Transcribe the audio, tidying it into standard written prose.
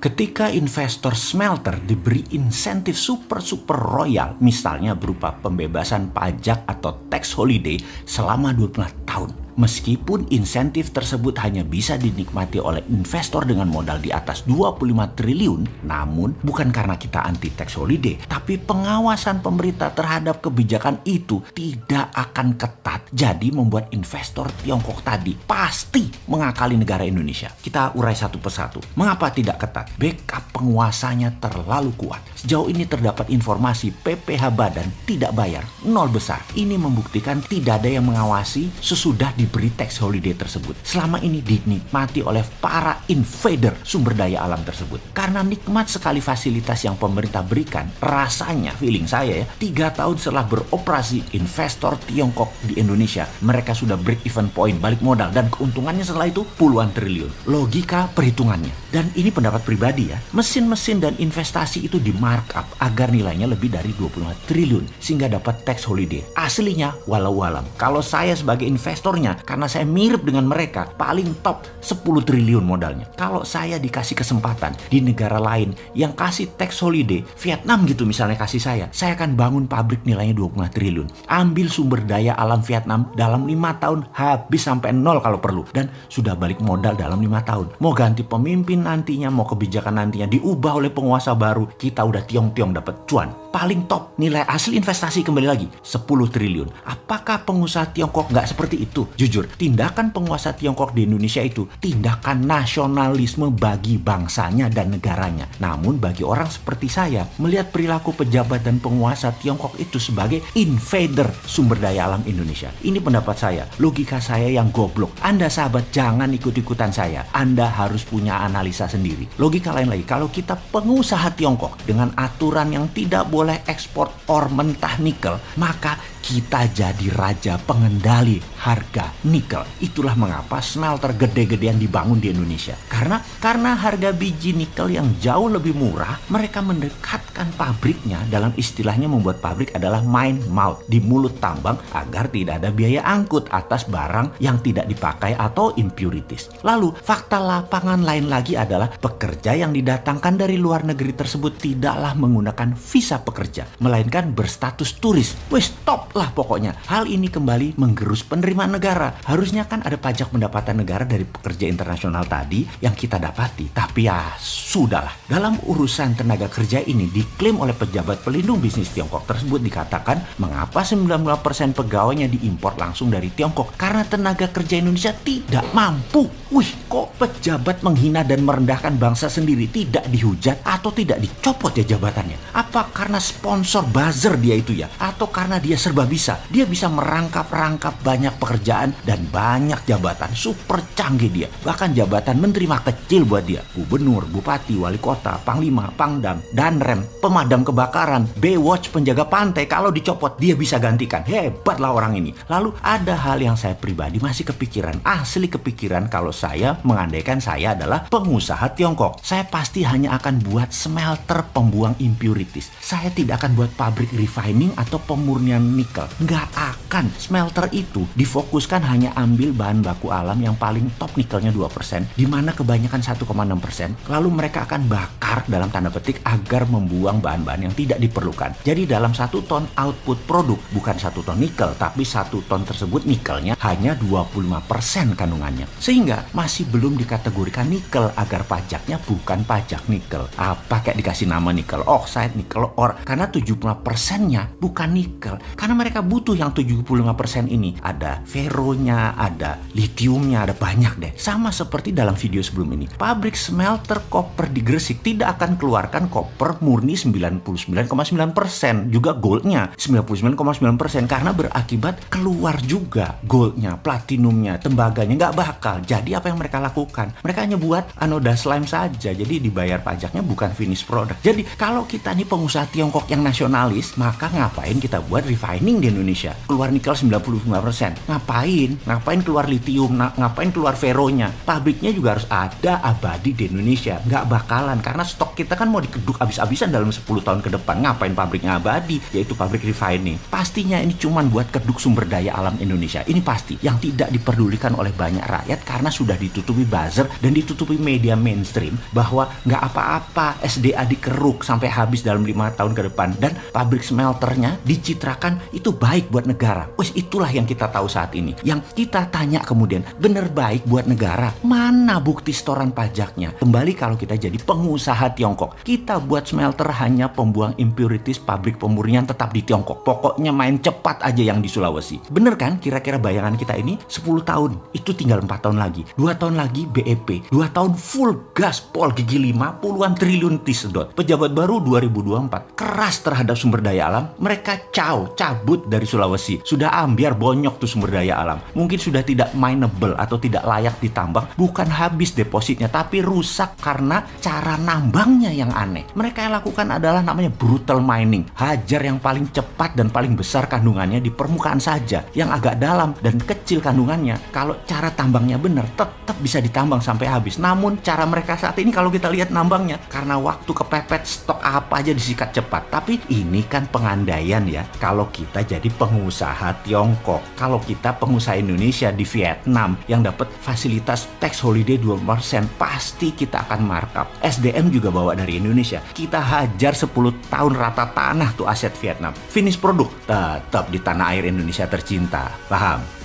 Ketika investor smelter diberi insentif super royal, misalnya berupa pembebasan pajak atau tax holiday selama 25 tahun. Meskipun insentif tersebut hanya bisa dinikmati oleh investor dengan modal di atas 25 triliun, namun bukan karena kita anti tax holiday, tapi pengawasan pemerintah terhadap kebijakan itu tidak akan ketat. Jadi membuat investor Tiongkok tadi pasti mengakali negara Indonesia. Kita urai satu persatu. Mengapa tidak ketat? Backup penguasanya terlalu kuat. Sejauh ini terdapat informasi PPh Badan tidak bayar, nol besar. Ini membuktikan tidak ada yang mengawasi sesudah diberi tax holiday tersebut. Selama ini dinikmati oleh para invader sumber daya alam tersebut. Karena nikmat sekali fasilitas yang pemerintah berikan, rasanya, feeling saya ya, 3 tahun setelah beroperasi investor Tiongkok di Indonesia, mereka sudah break even point, balik modal, dan keuntungannya setelah itu puluhan triliun. Logika perhitungannya. Dan ini pendapat pribadi ya, mesin-mesin dan investasi itu di markup agar nilainya lebih dari 25 triliun sehingga dapat tax holiday. Aslinya walau alam. Kalau saya sebagai investornya, karena saya mirip dengan mereka, paling top 10 triliun modalnya. Kalau saya dikasih kesempatan di negara lain yang kasih tax holiday, Vietnam gitu misalnya kasih saya akan bangun pabrik nilainya 25 triliun. Ambil sumber daya alam Vietnam dalam 5 tahun habis sampai nol kalau perlu. Dan sudah balik modal dalam 5 tahun. Mau ganti pemimpin nantinya, mau kebijakan nantinya diubah oleh penguasa baru, kita udah tiong-tiong dapat cuan. Paling top nilai asli investasi kembali lagi 10 triliun. Apakah pengusaha Tiongkok nggak seperti itu? Jujur, tindakan penguasa Tiongkok di Indonesia itu tindakan nasionalisme bagi bangsanya dan negaranya. Namun bagi orang seperti saya, melihat perilaku pejabat dan penguasa Tiongkok itu sebagai invader sumber daya alam Indonesia. Ini pendapat saya, logika saya yang goblok. Anda sahabat jangan ikut-ikutan saya. Anda harus punya analisa sendiri. Logika lain lagi, kalau kita pengusaha Tiongkok dengan aturan yang tidak boleh ekspor or mentah nikel, maka kita jadi raja pengendali harga nikel. Itulah mengapa smelter gede-gedean dibangun di Indonesia. Karena harga biji nikel yang jauh lebih murah, mereka mendekatkan pabriknya, dalam istilahnya membuat pabrik adalah mine mouth, di mulut tambang, agar tidak ada biaya angkut atas barang yang tidak dipakai atau impurities. Lalu fakta lapangan lain lagi adalah pekerja yang didatangkan dari luar negeri tersebut tidaklah menggunakan visa pekerja, melainkan berstatus turis. Wes top lah pokoknya. Hal ini kembali menggerus penerimaan negara. Harusnya kan ada pajak pendapatan negara dari pekerja internasional tadi yang kita dapati. Tapi ya sudahlah. Dalam urusan tenaga kerja ini diklaim oleh pejabat pelindung bisnis Tiongkok tersebut, dikatakan mengapa 90% pegawainya diimpor langsung dari Tiongkok? Karena tenaga kerja Indonesia tidak mampu. Wih, kok pejabat menghina dan merendahkan bangsa sendiri, tidak dihujat atau tidak dicopot ya jabatannya? Apa karena sponsor buzzer dia itu ya? Atau karena dia serba bisa? Dia bisa merangkap banyak pekerjaan dan banyak jabatan. Super canggih dia. Bahkan jabatan menteri mah kecil buat dia. Gubernur, bupati, wali kota, panglima, pangdam, danrem, pemadam kebakaran, Baywatch, penjaga pantai. Kalau dicopot dia bisa gantikan. Hebatlah orang ini. Lalu ada hal yang saya pribadi masih kepikiran. Asli kepikiran kalau saya mengandaikan saya adalah pengusaha Tiongkok. Saya pasti hanya akan buat smelter pembuang impurities. Saya tidak akan buat pabrik refining atau pemurnian nikel. Nggak akan. Smelter itu difokuskan hanya ambil bahan baku alam yang paling top, nikelnya 2%, di mana kebanyakan 1,6%. Lalu mereka akan bakar dalam tanda petik agar membuang bahan-bahan yang tidak diperlukan. Jadi dalam 1 ton output produk, bukan 1 ton nikel, tapi 1 ton tersebut nikelnya hanya 25% kandungannya. Sehingga masih belum dikategorikan nikel agar pajaknya bukan pajak nikel. Apa kayak dikasih nama nikel oxide, nikel ore, karena 75%-nya bukan nikel. Karena mereka butuh yang 75% ini. Ada feronya, ada litiumnya, ada banyak deh. Sama seperti dalam video sebelum ini. Pabrik smelter koper di Gresik tidak akan keluarkan koper murni 99,9%. Juga goldnya 99,9%. Karena berakibat keluar juga goldnya, platinumnya, tembaganya. Nggak bakal. Jadi apa yang mereka lakukan? Mereka hanya buat anoda slime saja. Jadi dibayar pajaknya bukan finish product. Jadi kalau kita nih pengusaha Tiongkok yang nasionalis, maka ngapain kita buat refining mining di Indonesia, keluar nikel 95%. Ngapain keluar litium, ngapain keluar feronya? Pabriknya juga harus ada abadi di Indonesia. Nggak bakalan, karena stok kita kan mau dikeduk habis-habisan dalam 10 tahun ke depan. Ngapain pabriknya abadi, yaitu pabrik refining. Pastinya ini cuman buat keduk sumber daya alam Indonesia. Ini pasti, yang tidak diperdulikan oleh banyak rakyat karena sudah ditutupi buzzer dan ditutupi media mainstream bahwa nggak apa-apa SDA dikeruk sampai habis dalam 5 tahun ke depan, dan pabrik smelternya dicitrakan itu baik buat negara. Itulah yang kita tahu saat ini. Yang kita tanya kemudian, bener baik buat negara? Mana bukti setoran pajaknya? Kembali kalau kita jadi pengusaha Tiongkok, kita buat smelter hanya pembuang impurities, pabrik pemurnian tetap di Tiongkok. Pokoknya main cepat aja yang di Sulawesi. Bener kan kira-kira bayangan kita ini? 10 tahun, itu tinggal 4 tahun lagi. 2 tahun lagi BEP, 2 tahun full gaspol gigi 5 puluhan triliun sedot. Pejabat baru 2024 keras terhadap sumber daya alam, mereka cabut dari Sulawesi. Sudah ambiar bonyok tuh sumber daya alam. Mungkin sudah tidak mineable atau tidak layak ditambang. Bukan habis depositnya, tapi rusak karena cara nambangnya yang aneh. Mereka yang lakukan adalah namanya brutal mining. Hajar yang paling cepat dan paling besar kandungannya di permukaan saja. Yang agak dalam dan kecil kandungannya, kalau cara tambangnya benar, tetap bisa ditambang sampai habis. Namun cara mereka saat ini kalau kita lihat nambangnya, karena waktu kepepet, stok apa aja disikat cepat. Tapi ini kan pengandaian ya. Kalau kita jadi pengusaha Tiongkok, kalau kita pengusaha Indonesia di Vietnam yang dapat fasilitas tax holiday 2%, pasti kita akan markup. SDM juga bawa dari Indonesia. Kita hajar 10 tahun rata tanah tuh aset Vietnam. Finish produk tetap di tanah air Indonesia tercinta. Paham?